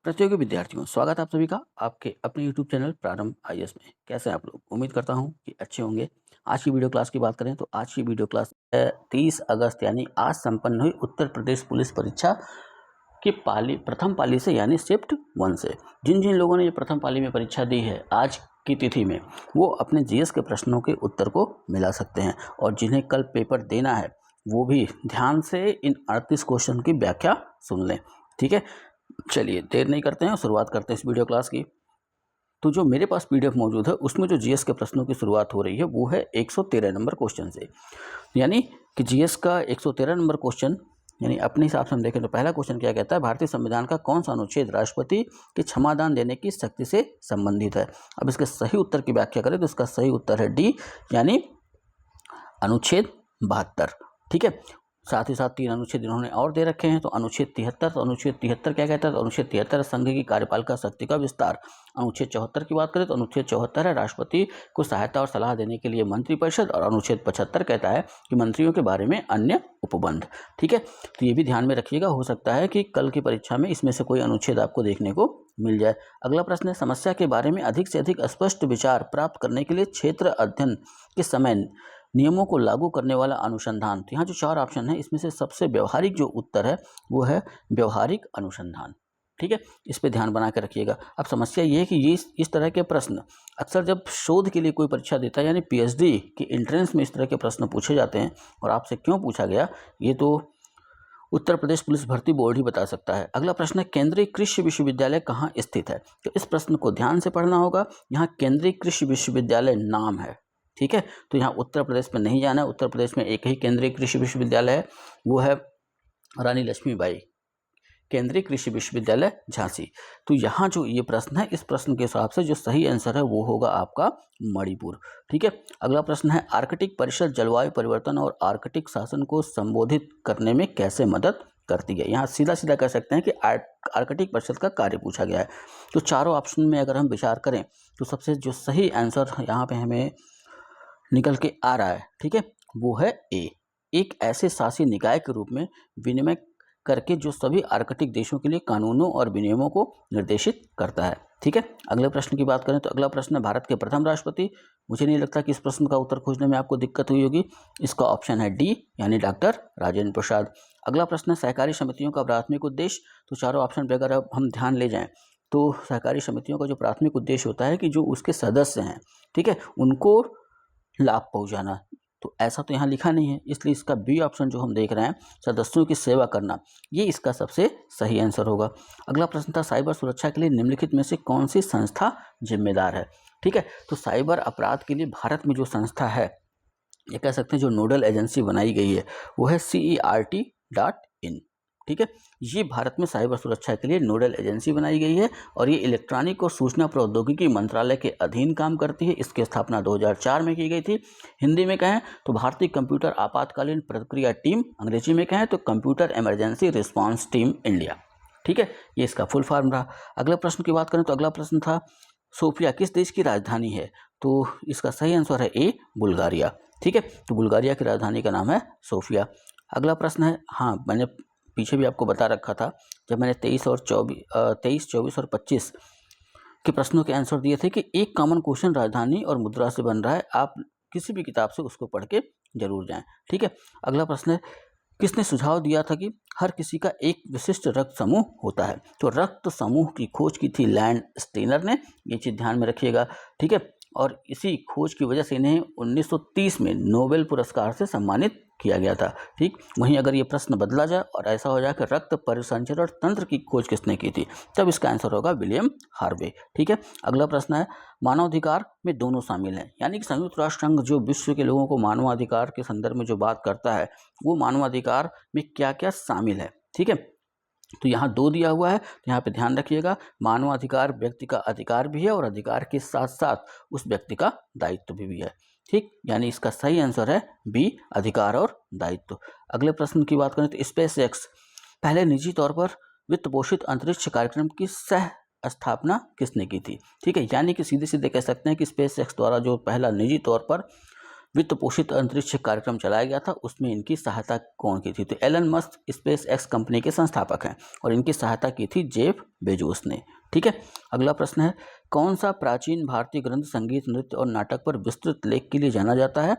प्रतियोगी विद्यार्थियों, स्वागत है आप सभी का आपके अपने यूट्यूब चैनल प्रारंभ आईएएस में। कैसे हैं आप लोग? उम्मीद करता हूं कि अच्छे होंगे। आज की वीडियो क्लास की बात करें तो आज की वीडियो क्लास 30 अगस्त यानी आज संपन्न हुई उत्तर प्रदेश पुलिस परीक्षा की प्रथम पाली से यानी शिफ्ट 1 से। जिन जिन लोगों ने ये प्रथम पाली में परीक्षा दी है आज की तिथि में, वो अपने जीएस के प्रश्नों के उत्तर को मिला सकते हैं और जिन्हें कल पेपर देना है वो भी ध्यान से इन 38 क्वेश्चन की व्याख्या सुन लें। ठीक है, चलिए देर नहीं करते हैं और शुरुआत करते हैं इस वीडियो क्लास की। तो जो मेरे पास पीडीएफ मौजूद है उसमें जो जीएस के प्रश्नों की शुरुआत हो रही है वो है 113 नंबर क्वेश्चन से। यानी कि जीएस का 113 नंबर क्वेश्चन, यानी अपने हिसाब से हम देखें तो पहला क्वेश्चन क्या कहता है, भारतीय संविधान का कौन सा अनुच्छेद राष्ट्रपति के क्षमादान देने की शक्ति से संबंधित है। अब इसके सही उत्तर की व्याख्या करें तो इसका सही उत्तर है डी, यानी अनुच्छेद 72। ठीक है, साथ ही साथ 3 अनुच्छेद इन्होंने और दे रखे हैं। तो अनुच्छेद 73, तो अनुच्छेद 73 क्या कहता है, तो अनुच्छेद 73 संघ की कार्यपालिका शक्ति का विस्तार। अनुच्छेद 74 की बात करें तो अनुच्छेद 74 है राष्ट्रपति को सहायता और सलाह देने के लिए मंत्रिपरिषद, और अनुच्छेद 75 कहता है कि मंत्रियों के बारे में अन्य उपबंध। ठीक है, तो ये भी ध्यान में रखिएगा, हो सकता है कि कल की परीक्षा में इसमें से कोई अनुच्छेद आपको देखने को मिल जाए। अगला प्रश्न है, समस्या के बारे में अधिक से अधिक स्पष्ट विचार प्राप्त करने के लिए क्षेत्र अध्ययन के समय नियमों को लागू करने वाला अनुसंधान। तो यहाँ जो 4 ऑप्शन है इसमें से सबसे व्यवहारिक जो उत्तर है वो है व्यवहारिक अनुसंधान। ठीक है, इस पे ध्यान बना के रखिएगा। अब समस्या ये है कि ये इस तरह के प्रश्न अक्सर जब शोध के लिए कोई परीक्षा देता है, यानी पीएचडी के एंट्रेंस में इस तरह के प्रश्न पूछे जाते हैं, और आपसे क्यों पूछा गया ये तो उत्तर प्रदेश पुलिस भर्ती बोर्ड ही बता सकता है। अगला प्रश्न है, केंद्रीय कृषि विश्वविद्यालय कहाँ स्थित है। तो इस प्रश्न को ध्यान से पढ़ना होगा। यहाँ केंद्रीय कृषि विश्वविद्यालय नाम है। ठीक है, तो यहाँ उत्तर प्रदेश में नहीं जाना है। उत्तर प्रदेश में एक ही केंद्रीय कृषि विश्वविद्यालय है, वो है रानी लक्ष्मीबाई केंद्रीय कृषि विश्वविद्यालय झांसी। तो यहाँ जो ये प्रश्न है, इस प्रश्न के हिसाब से जो सही आंसर है वो होगा आपका मणिपुर। ठीक है, अगला प्रश्न है, आर्कटिक परिषद जलवायु परिवर्तन और आर्कटिक शासन को संबोधित करने में कैसे मदद करती है। यहाँ सीधा सीधा कह सकते हैं कि आर्कटिक परिषद का कार्य पूछा गया है। तो चारों ऑप्शन में अगर हम विचार करें तो सबसे जो सही आंसर यहाँ पे हमें निकल के आ रहा है, ठीक है, वो है ए, एक ऐसे शासी निकाय के रूप में विनिमय करके जो सभी आर्कटिक देशों के लिए कानूनों और विनियमों को निर्देशित करता है। ठीक है, अगले प्रश्न की बात करें तो अगला प्रश्न है, भारत के प्रथम राष्ट्रपति। मुझे नहीं लगता कि इस प्रश्न का उत्तर खोजने में आपको दिक्कत हुई होगी। इसका ऑप्शन है डी, यानी डॉक्टर राजेंद्र प्रसाद। अगला प्रश्न है, सहकारी समितियों का प्राथमिक उद्देश्य। तो चारों ऑप्शन पर अगर अब हम ध्यान ले जाएं तो सहकारी समितियों का जो प्राथमिक उद्देश्य होता है कि जो उसके सदस्य हैं, ठीक है, उनको लाभ पहुंचाना। तो ऐसा तो यहाँ लिखा नहीं है, इसलिए इसका बी ऑप्शन जो हम देख रहे हैं, सदस्यों की सेवा करना, ये इसका सबसे सही आंसर होगा। अगला प्रश्न था, साइबर सुरक्षा के लिए निम्नलिखित में से कौन सी संस्था जिम्मेदार है। ठीक है, तो साइबर अपराध के लिए भारत में जो संस्था है, ये कह सकते हैं जो नोडल एजेंसी बनाई गई है वो है CERT.in। ठीक है, ये भारत में साइबर सुरक्षा के लिए नोडल एजेंसी बनाई गई है और ये इलेक्ट्रॉनिक और सूचना प्रौद्योगिकी मंत्रालय के अधीन काम करती है। इसकी स्थापना 2004 में की गई थी। हिंदी में कहें तो भारतीय कंप्यूटर आपातकालीन प्रतिक्रिया टीम, अंग्रेजी में कहें तो computer emergency response team India. ठीक है, ये इसका फुल फॉर्म रहा। अगले प्रश्न की बात करें तो अगला प्रश्न था, सोफिया किस देश की राजधानी है। तो इसका सही आंसर है ए, बुल्गारिया। ठीक है, तो बुल्गारिया की राजधानी का नाम है सोफिया। अगला प्रश्न है, हाँ मैंने पीछे भी आपको बता रखा था जब मैंने 23, 24 और 25 के प्रश्नों के आंसर दिए थे कि एक कॉमन क्वेश्चन राजधानी और मुद्रा से बन रहा है, आप किसी भी किताब से उसको पढ़ के जरूर जाएं। ठीक है, अगला प्रश्न है, किसने सुझाव दिया था कि हर किसी का एक विशिष्ट रक्त समूह होता है। तो रक्त समूह की खोज की थी लैंड स्टेनर ने, ये चीज़ ध्यान में रखिएगा। ठीक है, और इसी खोज की वजह से इन्हें 1930 में नोबेल पुरस्कार से सम्मानित किया गया था। ठीक, वहीं अगर ये प्रश्न बदला जाए और ऐसा हो जाए कि रक्त परिसंचरण तंत्र की खोज किसने की थी, तब इसका आंसर होगा विलियम हार्वे। ठीक है, अगला प्रश्न है, मानवाधिकार में दोनों शामिल हैं, यानी कि संयुक्त राष्ट्र संघ जो विश्व के लोगों को मानवाधिकार के संदर्भ में जो बात करता है वो मानवाधिकार में क्या क्या शामिल है। ठीक है, तो यहाँ 2 दिया हुआ है, तो यहाँ पे ध्यान रखिएगा, मानवाधिकार व्यक्ति का अधिकार भी है और अधिकार के साथ साथ उस व्यक्ति का दायित्व भी है। ठीक, यानी इसका सही आंसर है बी, अधिकार और दायित्व। अगले प्रश्न की बात करें तो स्पेस एक्स पहले निजी तौर पर वित्त पोषित अंतरिक्ष कार्यक्रम की सह स्थापना किसने की थी। ठीक है, यानी कि सीधे सीधे कह सकते हैं कि स्पेस एक्स द्वारा जो पहला निजी तौर पर वित्त पोषित अंतरिक्ष कार्यक्रम चलाया गया था उसमें इनकी सहायता कौन की थी। तो Elon Musk SpaceX company के संस्थापक हैं और इनकी सहायता की थी जेफ बेजोस ने। ठीक है, अगला प्रश्न है, कौन सा प्राचीन भारतीय ग्रंथ संगीत, नृत्य और नाटक पर विस्तृत लेख के लिए जाना जाता है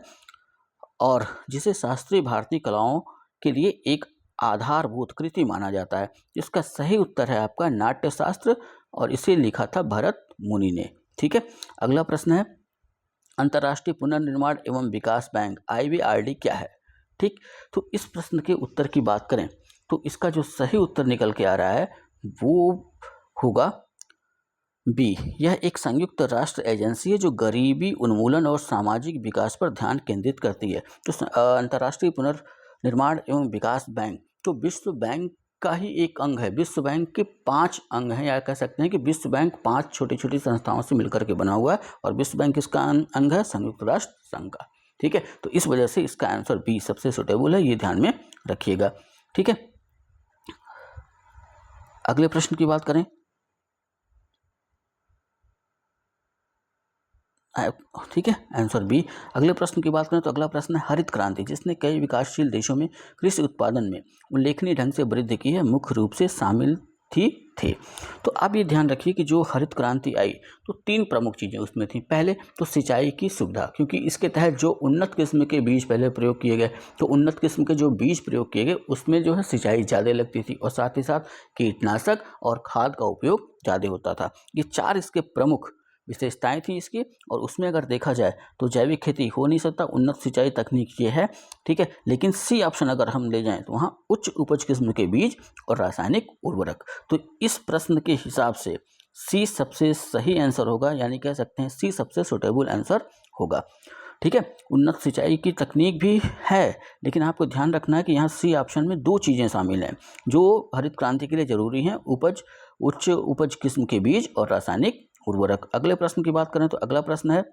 और जिसे शास्त्रीय भारतीय कलाओं के लिए एक आधारभूत कृति माना जाता है? इसका सही उत्तर है आपका नाट्यशास्त्र, और इसे लिखा था भरत मुनि ने। ठीक है, अगला प्रश्न है, अंतर्राष्ट्रीय पुनर्निर्माण एवं विकास बैंक IBRD क्या है? ठीक, तो इस प्रश्न के उत्तर की बात करें तो इसका जो सही उत्तर निकल के आ रहा है वो होगा बी। यह एक संयुक्त राष्ट्र एजेंसी है जो गरीबी उन्मूलन और सामाजिक विकास पर ध्यान केंद्रित करती है। तो अंतर्राष्ट्रीय पुनर्निर्माण एवं विकास बैंक तो विश्व बैंक का ही एक अंग है। विश्व बैंक के 5 अंग हैं, या कह सकते हैं कि विश्व बैंक 5 छोटी छोटी संस्थाओं से मिलकर के बना हुआ है, और विश्व बैंक किसका अंग है? संयुक्त राष्ट्र संघ का। ठीक है, तो इस वजह से इसका आंसर बी सबसे सुटेबल है, ये ध्यान में रखिएगा। ठीक है, अगले प्रश्न की बात करें, ठीक है, आंसर बी। अगले प्रश्न की बात करें तो अगला प्रश्न है, हरित क्रांति जिसने कई विकासशील देशों में कृषि उत्पादन में उल्लेखनीय ढंग से वृद्धि की है, मुख्य रूप से शामिल थे। तो आप ये ध्यान रखिए कि जो हरित क्रांति आई तो 3 प्रमुख चीज़ें उसमें थी। पहले तो सिंचाई की सुविधा, क्योंकि इसके तहत जो उन्नत किस्म के बीज पहले प्रयोग किए गए, तो उन्नत किस्म के जो बीज प्रयोग किए गए उसमें जो है सिंचाई ज़्यादा लगती थी, और साथ ही साथ कीटनाशक और खाद का उपयोग ज़्यादा होता था। ये 4 इसके प्रमुख विशेषताएं थी इसकी, और उसमें अगर देखा जाए तो जैविक खेती हो नहीं सकता, उन्नत सिंचाई तकनीक ये है। ठीक है, लेकिन सी ऑप्शन अगर हम ले जाएं तो वहाँ उच्च उपज किस्म के बीज और रासायनिक उर्वरक। तो इस प्रश्न के हिसाब से सी सबसे सही आंसर होगा, यानी कह सकते हैं सी सबसे सुटेबल आंसर होगा। ठीक है, उन्नत सिंचाई की तकनीक भी है, लेकिन आपको ध्यान रखना है कि यहाँ सी ऑप्शन में 2 चीज़ें शामिल हैं जो हरित क्रांति के लिए जरूरी हैं, उच्च उपज किस्म के बीज और रासायनिक उर्वरक। अगले प्रश्न की बात करें तो अगला प्रश्न है,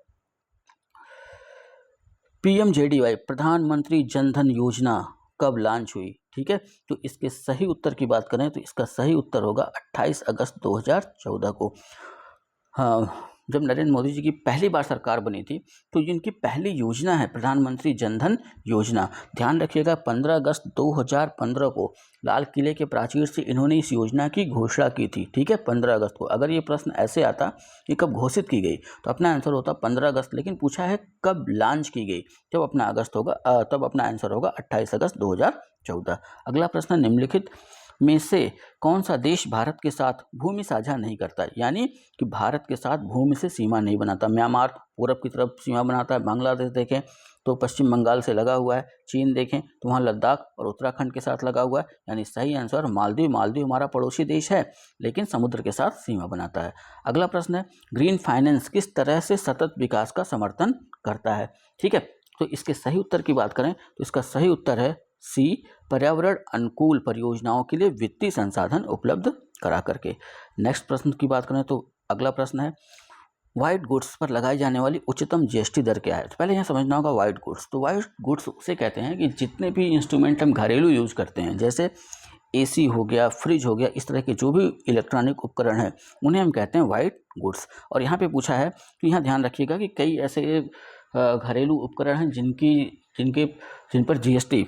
PMJDY प्रधानमंत्री जन धन योजना कब लॉन्च हुई? ठीक है, तो इसके सही उत्तर की बात करें तो इसका सही उत्तर होगा 28 अगस्त 2014 को। हाँ, जब नरेंद्र मोदी जी की पहली बार सरकार बनी थी तो जिनकी पहली योजना है प्रधानमंत्री जन धन योजना, ध्यान रखिएगा 15 अगस्त 2015 को लाल किले के प्राचीर से इन्होंने इस योजना की घोषणा की थी। ठीक है, 15 अगस्त को। अगर ये प्रश्न ऐसे आता कि कब घोषित की गई तो अपना आंसर होता 15 अगस्त, लेकिन पूछा है कब लॉन्च की गई, तब अपना आंसर होगा 28 अगस्त 2014। अगला प्रश्न, निम्नलिखित में से कौन सा देश भारत के साथ भूमि साझा नहीं करता, यानी कि भारत के साथ भूमि से सीमा नहीं बनाता? म्यांमार पूरब की तरफ सीमा बनाता है, बांग्लादेश देखें तो पश्चिम बंगाल से लगा हुआ है, चीन देखें तो वहाँ लद्दाख और उत्तराखंड के साथ लगा हुआ है, यानी सही आंसर मालदीव हमारा पड़ोसी देश है लेकिन समुद्र के साथ सीमा बनाता है। अगला प्रश्न है, ग्रीन फाइनेंस किस तरह से सतत विकास का समर्थन करता है? ठीक है, तो इसके सही उत्तर की बात करें तो इसका सही उत्तर है सी, पर्यावरण अनुकूल परियोजनाओं के लिए वित्तीय संसाधन उपलब्ध करा करके। नेक्स्ट प्रश्न की बात करें तो अगला प्रश्न है, व्हाइट गुड्स पर लगाई जाने वाली उच्चतम GST दर क्या है? तो पहले यहाँ समझना होगा व्हाइट गुड्स। तो व्हाइट गुड्स उसे कहते हैं कि जितने भी इंस्ट्रूमेंट हम घरेलू यूज़ करते हैं, जैसे AC हो गया, फ्रिज हो गया, इस तरह के जो भी इलेक्ट्रॉनिक उपकरण हैं उन्हें हम कहते हैं व्हाइट गुड्स। और यहाँ पे पूछा है तो यहाँ ध्यान रखिएगा कि कई ऐसे घरेलू उपकरण हैं जिन पर GST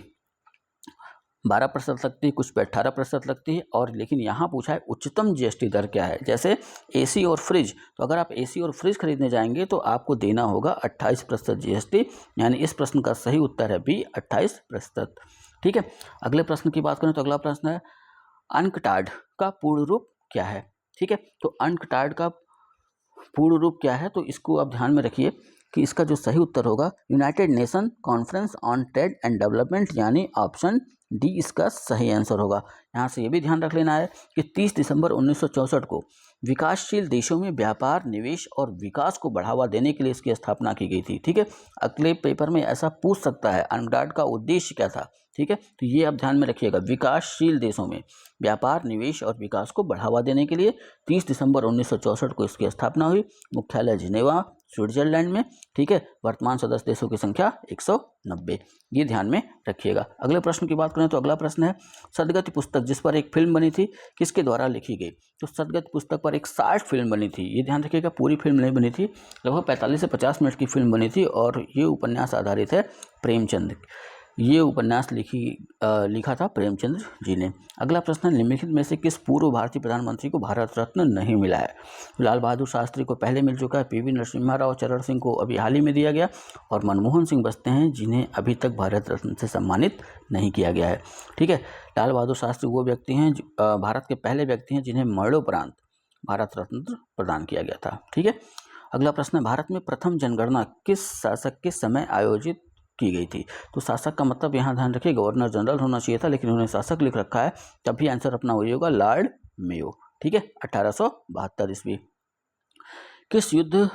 12% लगती है, कुछ पे 18% लगती है, और लेकिन यहाँ पूछा है उच्चतम GST दर क्या है। जैसे AC और फ्रिज, तो अगर आप AC और फ्रिज खरीदने जाएंगे तो आपको देना होगा 28% GST, यानी इस प्रश्न का सही उत्तर है बी, 28%। ठीक है, अगले प्रश्न की बात करें तो अगला प्रश्न है, अनकटाड का पूर्ण रूप क्या है? ठीक है, तो अनकटाड का पूर्ण रूप क्या है, तो इसको आप ध्यान में रखिए कि इसका जो सही उत्तर होगा United nation conference on trade and development, यानी ऑप्शन डी इसका सही आंसर होगा। यहाँ से ये भी ध्यान रख लेना है कि 30 दिसंबर 1964 को विकासशील देशों में व्यापार, निवेश और विकास को बढ़ावा देने के लिए इसकी स्थापना की गई थी। ठीक है, अगले पेपर में ऐसा पूछ सकता है अनकटाड का उद्देश्य क्या था। ठीक है, तो ये आप ध्यान में रखिएगा, विकासशील देशों में व्यापार, निवेश और विकास को बढ़ावा देने के लिए 30 दिसंबर 1964 को इसकी स्थापना हुई। मुख्यालय जिनेवा, स्विट्जरलैंड में। ठीक है, वर्तमान सदस्य देशों की संख्या 190, ये ध्यान में रखिएगा। अगले प्रश्न की बात करें तो अगला प्रश्न है, सदगति पुस्तक जिस पर एक फिल्म बनी थी किसके द्वारा लिखी गई? तो सदगति पुस्तक पर एक 60 फिल्म बनी थी, ये ध्यान रखिएगा, पूरी फिल्म नहीं बनी थी, लगभग 45 से 50 मिनट की फिल्म बनी थी, और ये उपन्यास आधारित है प्रेमचंद ये उपन्यास लिखा था प्रेमचंद्र जी ने। अगला प्रश्न, निम्नलिखित में से किस पूर्व भारतीय प्रधानमंत्री को भारत रत्न नहीं मिला है? लाल बहादुर शास्त्री को पहले मिल चुका है, पीवी नरसिम्हा राव, चरण सिंह को अभी हाल ही में दिया गया, और मनमोहन सिंह बचते हैं जिन्हें अभी तक भारत रत्न से सम्मानित नहीं किया गया है। ठीक है, लाल बहादुर शास्त्री वो व्यक्ति हैं, भारत के पहले व्यक्ति हैं जिन्हें मरणोपरांत भारत रत्न प्रदान किया गया था। ठीक है, अगला प्रश्न, भारत में प्रथम जनगणना किस शासक के समय आयोजित की गई थी? तो शासक का मतलब यहाँ ध्यान रखिए गवर्नर जनरल होना चाहिए था, लेकिन उन्होंने शासक लिख रखा है, तब भी आंसर अपना वही होगा, लॉर्ड मेयो। ठीक है, 1872 ईस्वी। किस युद्ध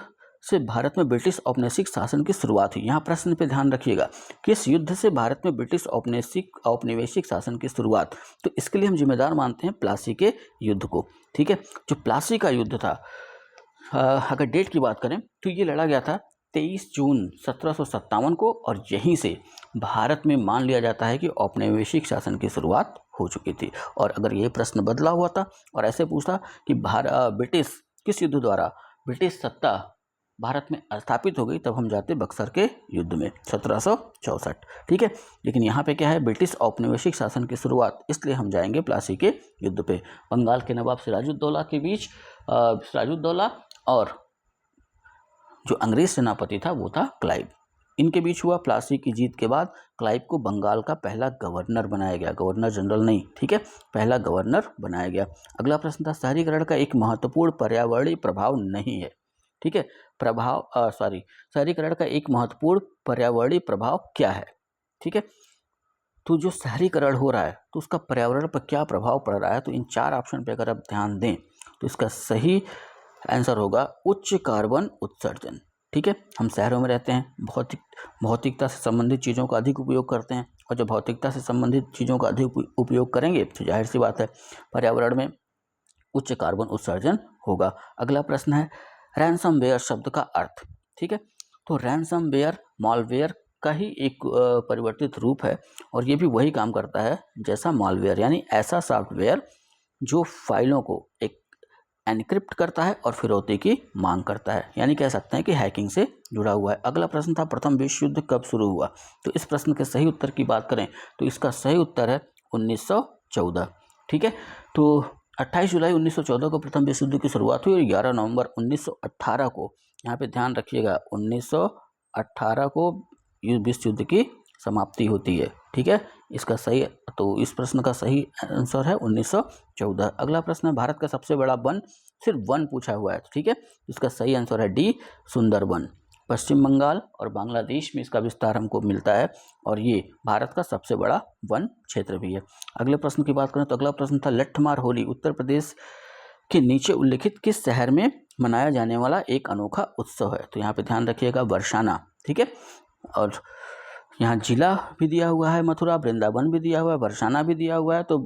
से भारत में ब्रिटिश औपनिवेशिक शासन की शुरुआत हुई? यहाँ प्रश्न पे ध्यान रखिएगा, किस युद्ध से भारत में ब्रिटिश औपनिवेशिक शासन की शुरुआत? तो इसके लिए हम जिम्मेदार मानते हैं प्लासी के युद्ध को। ठीक है, जो प्लासी का युद्ध था, अगर डेट की बात करें तो ये लड़ा गया था 23 जून 1757 को, और यहीं से भारत में मान लिया जाता है कि औपनिवेशिक शासन की शुरुआत हो चुकी थी। और अगर ये प्रश्न बदला हुआ था और ऐसे पूछता कि ब्रिटिश किस युद्ध द्वारा ब्रिटिश सत्ता भारत में स्थापित हो गई, तब हम जाते बक्सर के युद्ध में 1764। ठीक है, लेकिन यहाँ पे क्या है, ब्रिटिश औपनिवेशिक शासन की शुरुआत, इसलिए हम जाएंगे प्लासी के युद्ध पे। बंगाल के नवाब सिराजुद्दौला के बीच सिराजुद्दौला और जो अंग्रेज सेनापति था वो था क्लाइव, इनके बीच हुआ। प्लासी की जीत के बाद क्लाइव को बंगाल का पहला गवर्नर बनाया गया, गवर्नर जनरल नहीं। ठीक है, पहला गवर्नर बनाया गया। अगला प्रश्न था, शहरीकरण का एक महत्वपूर्ण पर्यावरणीय प्रभाव नहीं है। ठीक है, शहरीकरण का एक महत्वपूर्ण पर्यावरणीय प्रभाव क्या है? ठीक है, तो जो शहरीकरण हो रहा है तो उसका पर्यावरण पर क्या प्रभाव पड़ रहा है? तो इन 4 ऑप्शन पे अगर आप ध्यान दें तो इसका सही आंसर होगा उच्च कार्बन उत्सर्जन। ठीक है, हम शहरों में रहते हैं, भौतिकता से संबंधित चीज़ों का अधिक उपयोग करते हैं, और जब भौतिकता से संबंधित चीज़ों का अधिक उपयोग करेंगे तो जाहिर सी बात है पर्यावरण में उच्च कार्बन उत्सर्जन होगा। अगला प्रश्न है, रैनसमवेयर शब्द का अर्थ। ठीक है, तो रैनसमवेयर मालवेयर का ही एक परिवर्तित रूप है, और ये भी वही काम करता है जैसा मालवेयर, यानी ऐसा सॉफ्टवेयर जो फाइलों को एक एनक्रिप्ट करता है और फिरौती की मांग करता है, यानी कह सकते हैं कि हैकिंग से जुड़ा हुआ है। अगला प्रश्न था, प्रथम विश्व युद्ध कब शुरू हुआ? तो इस प्रश्न के सही उत्तर की बात करें तो इसका सही उत्तर है 1914। ठीक है, तो 28 जुलाई 1914 को प्रथम विश्व युद्ध की शुरुआत हुई और 11 नवंबर 1918 को, यहाँ पे ध्यान रखिएगा, 1918 को विश्व युद्ध की समाप्ति होती है। ठीक है, इसका सही, तो इस प्रश्न का सही आंसर है 1914। अगला प्रश्न है, भारत का सबसे बड़ा वन, सिर्फ वन पूछा हुआ है। ठीक है, इसका सही आंसर है डी, सुंदरबन। पश्चिम बंगाल और बांग्लादेश में इसका विस्तार हमको मिलता है, और ये भारत का सबसे बड़ा वन क्षेत्र भी है। अगले प्रश्न की बात करें तो अगला प्रश्न था, लट्ठमार होली उत्तर प्रदेश के नीचे उल्लिखित किस शहर में मनाया जाने वाला एक अनोखा उत्सव है? तो यहाँ पे ध्यान रखिएगा, बरसाना। ठीक है, और यहाँ जिला भी दिया हुआ है मथुरा, वृंदावन भी दिया हुआ है, बरसाना भी दिया हुआ है। तो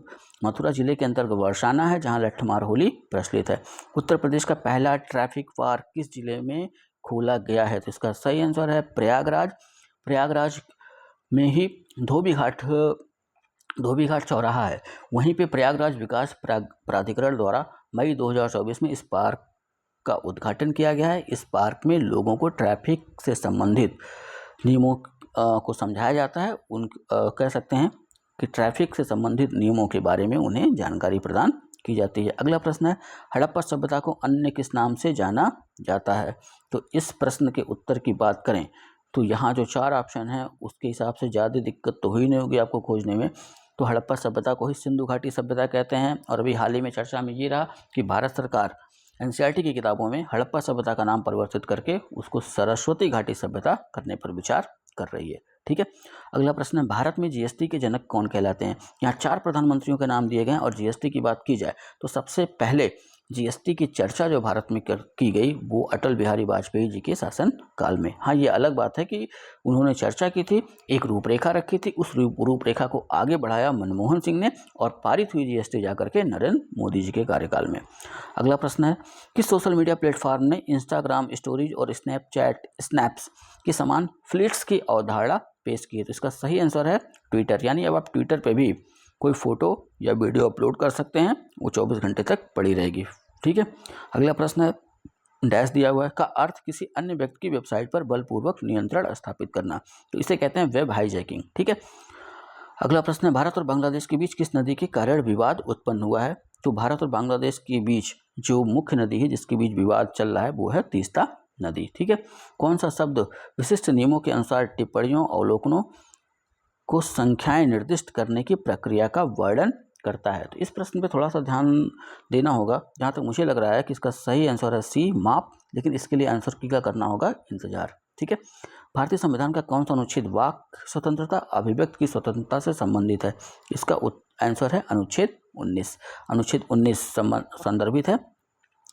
मथुरा जिले के अंतर्गत बरसाना है जहाँ लट्ठमार होली प्रचलित है। उत्तर प्रदेश का पहला ट्रैफिक पार्क किस जिले में खोला गया है? तो इसका सही आंसर है प्रयागराज। प्रयागराज में ही धोबी घाट चौराहा है, वहीं पे प्रयागराज विकास प्राधिकरण द्वारा मई 2024 में इस पार्क का उद्घाटन किया गया है। इस पार्क में लोगों को ट्रैफिक से संबंधित नियमों को समझाया जाता है, कह सकते हैं कि ट्रैफिक से संबंधित नियमों के बारे में उन्हें जानकारी प्रदान की जाती है। अगला प्रश्न है, हड़प्पा सभ्यता को अन्य किस नाम से जाना जाता है? तो इस प्रश्न के उत्तर की बात करें तो यहाँ जो 4 ऑप्शन हैं उसके हिसाब से ज़्यादा दिक्कत तो हुई नहीं होगी आपको खोजने में। तो हड़प्पा सभ्यता को ही सिंधु घाटी सभ्यता कहते हैं, और अभी हाल ही में चर्चा में ये रहा कि भारत सरकार एनसीईआरटी की किताबों में हड़प्पा सभ्यता का नाम परिवर्तित करके उसको सरस्वती घाटी सभ्यता करने पर विचार कर रही है। ठीक है, अगला प्रश्न है, भारत में जीएसटी के जनक कौन कहलाते हैं? यहाँ 4 प्रधानमंत्रियों के नाम दिए गए हैं, और जीएसटी की बात की जाए तो सबसे पहले जीएसटी की चर्चा जो भारत में की गई वो अटल बिहारी वाजपेयी जी के शासन काल में। हाँ, ये अलग बात है कि उन्होंने चर्चा की थी, एक रूपरेखा रखी थी, उस रूपरेखा को आगे बढ़ाया मनमोहन सिंह ने, और पारित हुई जीएसटी जाकर के नरेंद्र मोदी जी के कार्यकाल में। अगला प्रश्न है, किस सोशल मीडिया प्लेटफॉर्म ने इंस्टाग्राम स्टोरीज और स्नैप्स के समान फ्लिट्स की अवधारणा पेश की है? तो इसका सही आंसर है ट्विटर, यानी अब आप ट्विटर पे भी कोई फोटो या वीडियो अपलोड कर सकते हैं, वो 24 घंटे तक पड़ी रहेगी। ठीक है, अगला प्रश्न है, डैश दिया हुआ है का अर्थ किसी अन्य व्यक्ति की वेबसाइट पर बलपूर्वक नियंत्रण स्थापित करना, तो इसे कहते हैं वेब हाईजैकिंग। ठीक है, अगला प्रश्न है भारत और बांग्लादेश के बीच किस नदी के कारण विवाद उत्पन्न हुआ है? तो भारत और बांग्लादेश के बीच जो मुख्य नदी है जिसके बीच विवाद चल रहा है वो है तीस्ता नदी। ठीक है, कौन सा शब्द विशिष्ट नियमों के अनुसार टिप्पणियों अवलोकनों को संख्याएं निर्दिष्ट करने की प्रक्रिया का वर्णन करता है? तो इस प्रश्न पे थोड़ा सा ध्यान देना होगा। जहाँ तक मुझे लग रहा है कि इसका सही आंसर है सी माप, लेकिन इसके लिए आंसर की क्या करना होगा, इंतजार। ठीक है, भारतीय संविधान का कौन सा अनुच्छेद वाक स्वतंत्रता अभिव्यक्ति की स्वतंत्रता से संबंधित है? इसका आंसर है अनुच्छेद 19। अनुच्छेद 19 संदर्भित है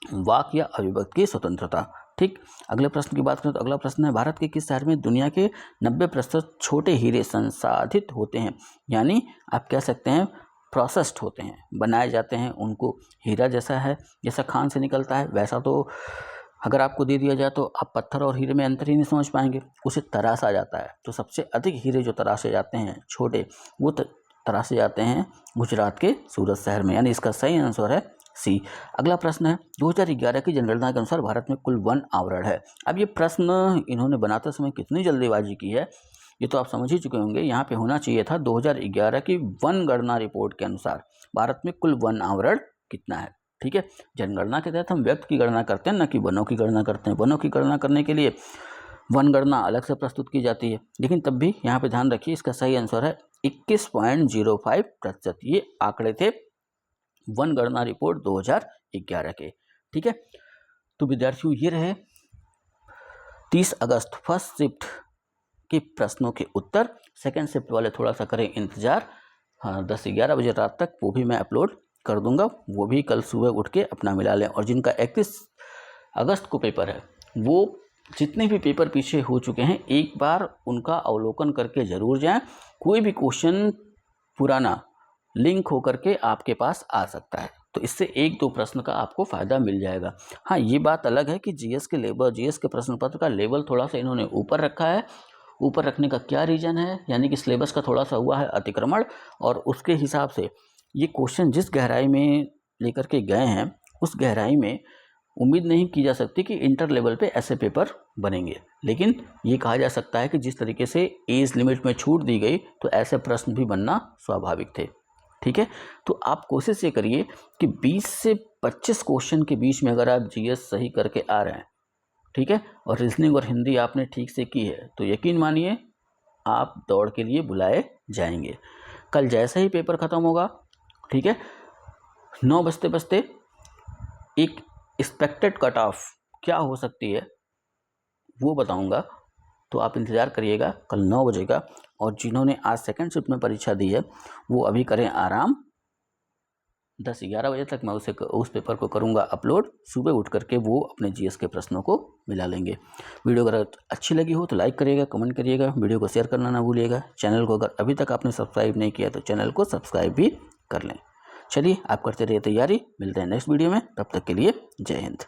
वाक या अभिव्यक्ति की स्वतंत्रता। ठीक, अगले प्रश्न की बात करें तो अगला प्रश्न है भारत के किस शहर में दुनिया के 90% छोटे हीरे संसाधित होते हैं? यानी आप कह सकते हैं प्रोसेस्ड होते हैं, बनाए जाते हैं, उनको हीरा जैसा है, जैसा खान से निकलता है वैसा तो अगर आपको दे दिया जाए तो आप पत्थर और हीरे में अंतर ही नहीं समझ पाएंगे, उसे तराशा जाता है। तो सबसे अधिक हीरे जो तराशे जाते हैं छोटे, वो तराशे जाते हैं गुजरात के सूरत शहर में, यानी इसका सही आंसर है सी। अगला प्रश्न है 2011 की जनगणना के अनुसार भारत में कुल वन आवरण है। अब ये प्रश्न इन्होंने बनाते समय कितनी जल्दीबाजी की है ये तो आप समझ ही चुके होंगे। यहाँ पे होना चाहिए था 2011 की वन गणना रिपोर्ट के अनुसार भारत में कुल वन आवरण कितना है। ठीक है, जनगणना के तहत हम व्यक्ति की गणना करते हैं, न कि वनों की गणना करते हैं। वनों की गणना करने के लिए वन गणना अलग से प्रस्तुत की जाती है, लेकिन तब भी यहाँ पे ध्यान रखिए इसका सही आंसर है 21.05%। ये आंकड़े थे वन गणना रिपोर्ट 2011 के। ठीक है, तो विद्यार्थियों ये रहे 30 अगस्त फर्स्ट शिफ्ट के प्रश्नों के उत्तर। सेकेंड शिफ्ट वाले थोड़ा सा करें इंतजार, हाँ 10-11 बजे रात तक वो भी मैं अपलोड कर दूंगा, वो भी कल सुबह उठ के अपना मिला लें। और जिनका 31 अगस्त को पेपर है वो जितने भी पेपर पीछे हो चुके हैं एक बार उनका अवलोकन करके ज़रूर जाएं। कोई भी क्वेश्चन पुराना लिंक होकर के आपके पास आ सकता है, तो इससे 1-2 प्रश्न का आपको फ़ायदा मिल जाएगा। हाँ, ये बात अलग है कि जीएस के प्रश्न पत्र का लेवल थोड़ा सा इन्होंने ऊपर रखा है। ऊपर रखने का क्या रीज़न है, यानी कि सिलेबस का थोड़ा सा हुआ है अतिक्रमण, और उसके हिसाब से ये क्वेश्चन जिस गहराई में लेकर के गए हैं उस गहराई में उम्मीद नहीं की जा सकती कि इंटर लेवल पे ऐसे पेपर बनेंगे। लेकिन ये कहा जा सकता है कि जिस तरीके से एज लिमिट में छूट दी गई तो ऐसे प्रश्न भी बनना स्वाभाविक थे। ठीक है, तो आप कोशिश ये करिए कि 20 से 25 क्वेश्चन के बीच में अगर आप जीएस सही करके आ रहे हैं, ठीक है, और रीजनिंग और हिंदी आपने ठीक से की है, तो यकीन मानिए आप दौड़ के लिए बुलाए जाएंगे। कल जैसे ही पेपर ख़त्म होगा, ठीक है, 9 बजते बजते एक एक्सपेक्टेड कट ऑफ क्या हो सकती है वो बताऊंगा, तो आप इंतज़ार करिएगा कल 9 बजे का। और जिन्होंने आज सेकंड शिफ्ट में परीक्षा दी है वो अभी करें आराम, 10-11 बजे तक मैं उस पेपर को करूंगा अपलोड। सुबह उठ करके वो अपने जीएस के प्रश्नों को मिला लेंगे। वीडियो अगर अच्छी लगी हो तो लाइक करिएगा, कमेंट करिएगा, वीडियो को शेयर करना ना भूलिएगा। चैनल को अगर अभी तक आपने सब्सक्राइब नहीं किया तो चैनल को सब्सक्राइब भी कर लें। चलिए, आप करते रहिए तैयारी, मिलते हैं नेक्स्ट वीडियो में, तब तक के लिए जय हिंद।